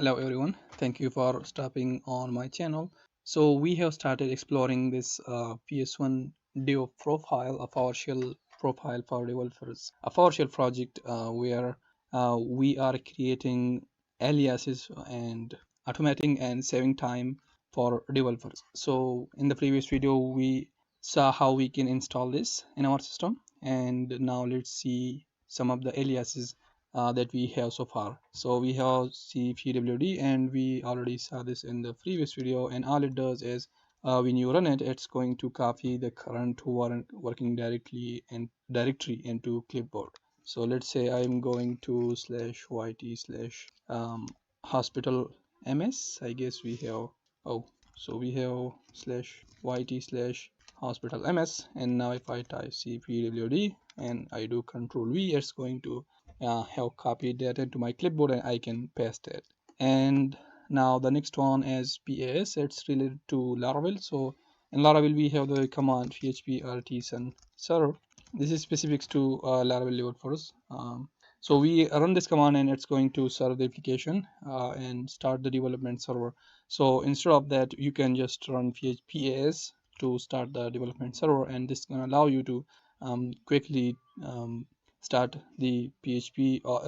Hello everyone, thank you for stopping on my channel. So we have started exploring this PS1 Dev profile, a PowerShell profile for developers, a PowerShell project where we are creating aliases and automating and saving time for developers. So in the previous video we saw how we can install this in our system, and now let's see some of the aliases that we have so far. So we have cpwd, and we already saw this in the previous video, and all it does is when you run it, it's going to copy the current working directory into clipboard. So let's say I'm going to /yt/hospital ms. I guess we have, oh, so we have /yt/hospital ms, and now if I type cpwd and I do control v, it's going to have copied that into my clipboard and I can paste it. And now the next one is PAS. It's related to Laravel. So in Laravel we have the command php artisan server. This is specific to Laravel developers. So we run this command and it's going to serve the application and start the development server. So instead of that, you can just run PAS to start the development server, and this is going to allow you to quickly start the PHP or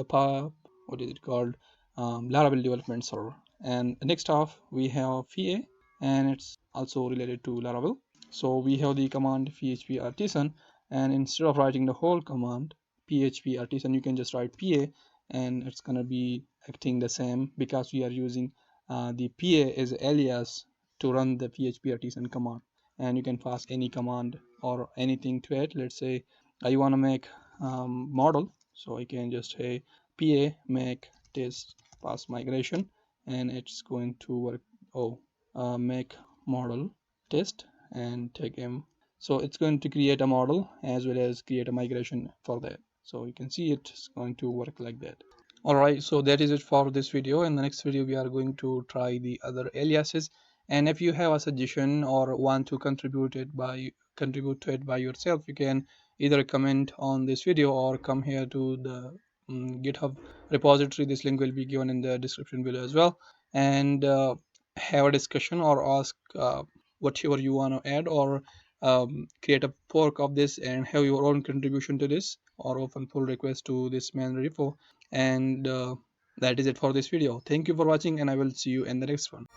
what is it called, Laravel development server. And next off we have VA, and it's also related to Laravel. So we have the command php artisan, and instead of writing the whole command php artisan, you can just write PA, and it's gonna be acting the same because we are using the PA as alias to run the php artisan command. And you can pass any command or anything to it. Let's say I want to make model, so I can just say pa make test pass migration, and it's going to work. Make model test and take m. So it's going to create a model as well as create a migration for that. So you can see it's going to work like that. Alright, so that is it for this video. In the next video we are going to try the other aliases, and if you have a suggestion or want to contribute to it by yourself, you can either comment on this video or come here to the GitHub repository. This link will be given in the description below as well, and have a discussion or ask whatever you want to add, or create a fork of this and have your own contribution to this, or open pull request to this main repo. And that is it for this video. Thank you for watching, and I will see you in the next one.